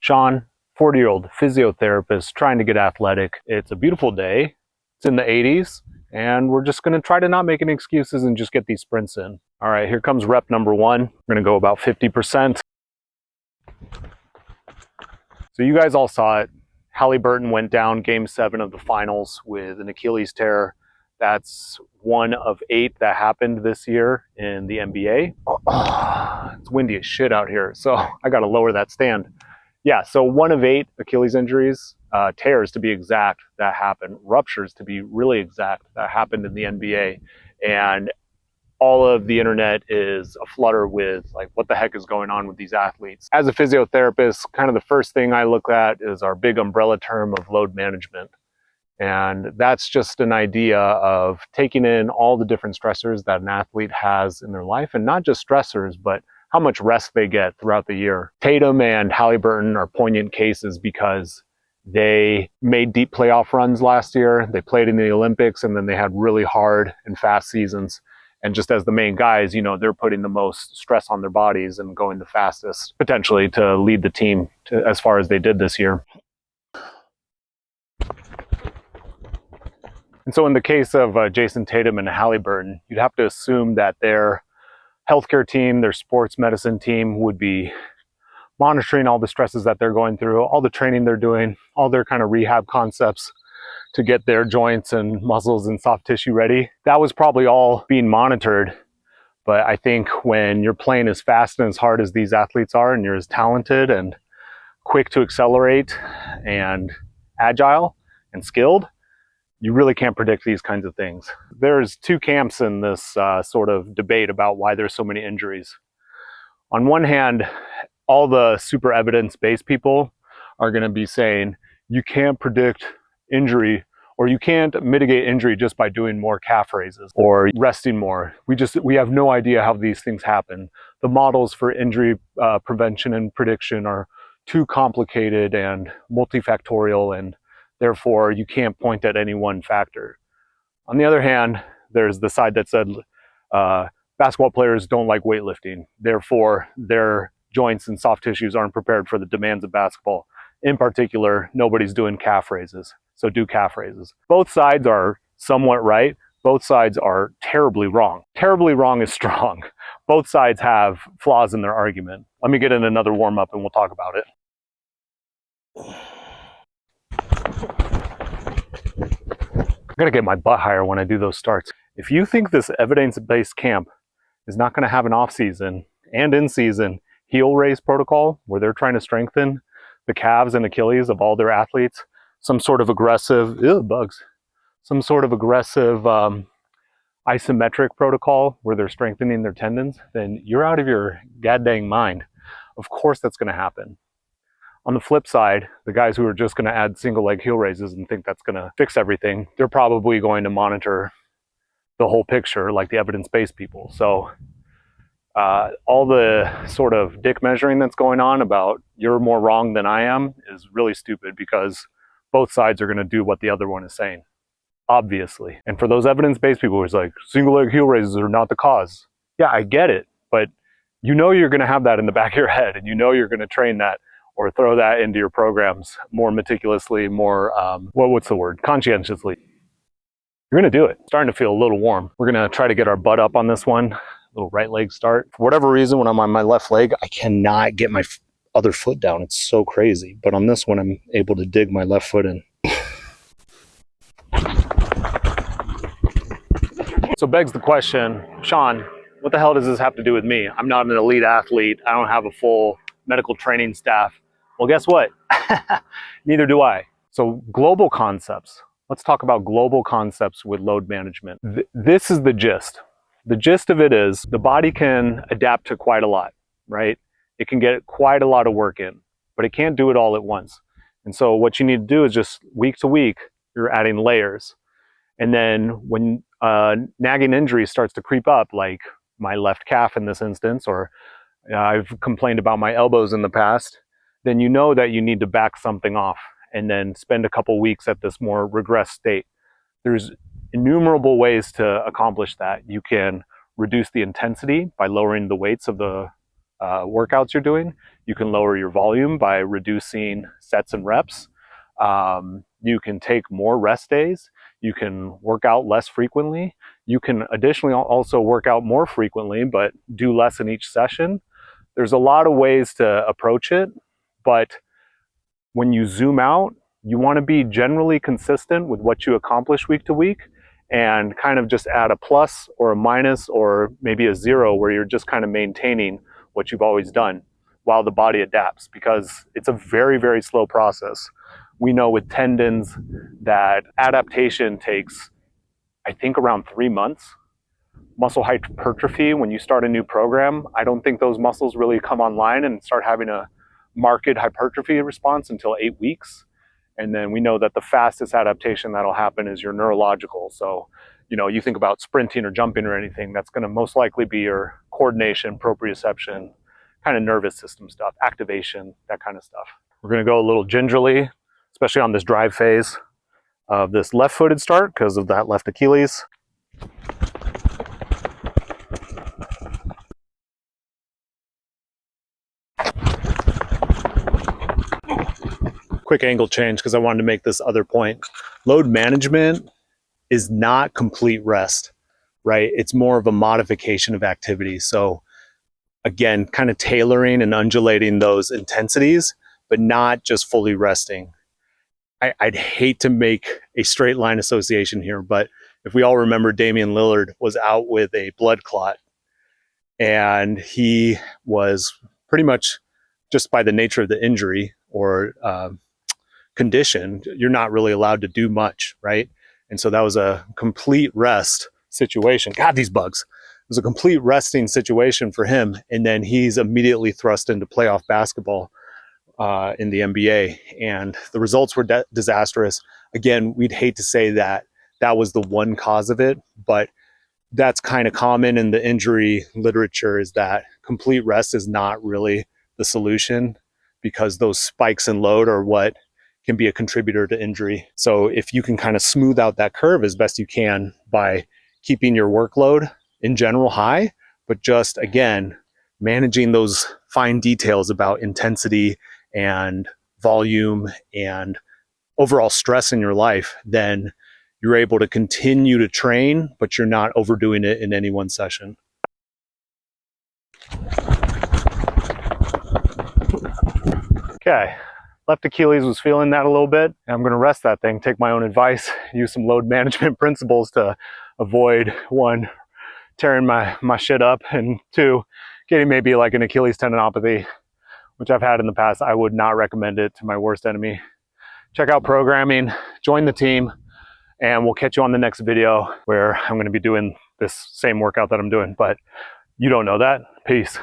Sean, 40-year-old physiotherapist trying to get athletic. It's a beautiful day. It's in the 80s, and we're just going to try to not make any excuses and just get these sprints in. All right, here comes rep number one. We're going to go about 50%. So you guys all saw it. Halliburton went down game 7 of the finals with an Achilles tear. That's one of 8 that happened this year in the NBA. It's windy as shit out here, so I got to lower that stand. Yeah, so 1 of 8 Achilles injuries, tears to be exact, that happened. Ruptures to be really exact, that happened in the NBA. And all of the internet is aflutter with like, what the heck is going on with these athletes? As a physiotherapist, kind of the first thing I look at is our big umbrella term of load management. And that's just an idea of taking in all the different stressors that an athlete has in their life, and not just stressors, but how much rest they get throughout the year. Tatum and Halliburton are poignant cases because they made deep playoff runs last year. They played in the Olympics, and then they had really hard and fast seasons. And just as the main guys, you know, they're putting the most stress on their bodies and going the fastest, potentially, to lead the team to, as far as they did this year. And so in the case of Jason Tatum and Halliburton, you'd have to assume that their healthcare team, their sports medicine team would be monitoring all the stresses that they're going through, all the training they're doing, all their kind of rehab concepts to get their joints and muscles and soft tissue ready. That was probably all being monitored. But I think when you're playing as fast and as hard as these athletes are, and you're as talented and quick to accelerate and agile and skilled, you really can't predict these kinds of things. There's 2 camps in this sort of debate about why there's so many injuries. On one hand, all the super evidence-based people are going to be saying you can't predict injury, or you can't mitigate injury just by doing more calf raises or resting more. We have no idea how these things happen. The models for injury prevention and prediction are too complicated and multifactorial, and therefore you can't point at any one factor. On the other hand, there's the side that said basketball players don't like weightlifting, therefore their joints and soft tissues aren't prepared for the demands of basketball. In particular, nobody's doing calf raises, so do calf raises. Both sides are somewhat right. Both sides are terribly wrong. Terribly wrong is strong. Both sides have flaws in their argument. Let me get in another warm-up and we'll talk about it. I'm gonna get my butt higher when I do those starts. If you think this evidence-based camp is not gonna have an off-season and in-season heel raise protocol where they're trying to strengthen the calves and Achilles of all their athletes, some sort of aggressive, some sort of aggressive isometric protocol where they're strengthening their tendons, then you're out of your goddamn mind. Of course that's gonna happen. On the flip side, the guys who are just going to add single leg heel raises and think that's going to fix everything, they're probably going to monitor the whole picture like the evidence-based people. So all the sort of dick measuring that's going on about you're more wrong than I am is really stupid, because both sides are going to do what the other one is saying, obviously. And for those evidence-based people who's like, single leg heel raises are not the cause. Yeah, I get it, but you know you're going to have that in the back of your head, and you know you're going to train that or throw that into your programs more meticulously, more, what's the word? Conscientiously. You're gonna do it. It's starting to feel a little warm. We're gonna try to get our butt up on this one. Little right leg start. For whatever reason, when I'm on my left leg, I cannot get my other foot down. It's so crazy. But on this one, I'm able to dig my left foot in. So begs the question, Sean, what the hell does this have to do with me? I'm not an elite athlete. I don't have a full medical training staff. Well, guess what? Neither do I. So global concepts. Let's talk about global concepts with load management. This is the gist. The gist of it is the body can adapt to quite a lot, right? It can get quite a lot of work in, but it can't do it all at once. And so what you need to do is just week to week, you're adding layers. And then when nagging injury starts to creep up, like my left calf in this instance, or I've complained about my elbows in the past, then you know that you need to back something off and then spend a couple weeks at this more regressed state. There's innumerable ways to accomplish that. You can reduce the intensity by lowering the weights of the workouts you're doing. You can lower your volume by reducing sets and reps. You can take more rest days. You can work out less frequently. You can additionally also work out more frequently, but do less in each session. There's a lot of ways to approach it, but when you zoom out, you want to be generally consistent with what you accomplish week to week and kind of just add a plus or a minus or maybe a zero where you're just kind of maintaining what you've always done while the body adapts, because it's a very, very slow process. We know with tendons that adaptation takes, I think, around 3 months. Muscle hypertrophy, when you start a new program, I don't think those muscles really come online and start having a marked hypertrophy response until 8 weeks. And then we know that the fastest adaptation that'll happen is your neurological. So, you think about sprinting or jumping or anything, that's going to most likely be your coordination, proprioception, kind of nervous system stuff, activation, that kind of stuff. We're going to go a little gingerly, especially on this drive phase of this left-footed start because of that left Achilles. Quick angle change because I wanted to make this other point. Load management is not complete rest, right? It's more of a modification of activity. So again, kind of tailoring and undulating those intensities, but not just fully resting. I'd hate to make a straight line association here, but if we all remember, Damian Lillard was out with a blood clot, and he was pretty much, just by the nature of the injury or condition, you're not really allowed to do much, right? And so that was a complete rest situation. God, these bugs. It was a complete resting situation for him. And then he's immediately thrust into playoff basketball in the NBA. And the results were disastrous. Again, we'd hate to say that that was the one cause of it, but that's kind of common in the injury literature, is that complete rest is not really the solution, because those spikes in load are what can be a contributor to injury. So if you can kind of smooth out that curve as best you can by keeping your workload in general high, but just, again, managing those fine details about intensity and volume and overall stress in your life, then you're able to continue to train, but you're not overdoing it in any one session. Okay. Left Achilles was feeling that a little bit. I'm going to rest that thing, take my own advice, use some load management principles to avoid, one, tearing my shit up, and two, getting maybe like an Achilles tendinopathy, which I've had in the past. I would not recommend it to my worst enemy. Check out programming, join the team, and we'll catch you on the next video where I'm going to be doing this same workout that I'm doing, but you don't know that. Peace.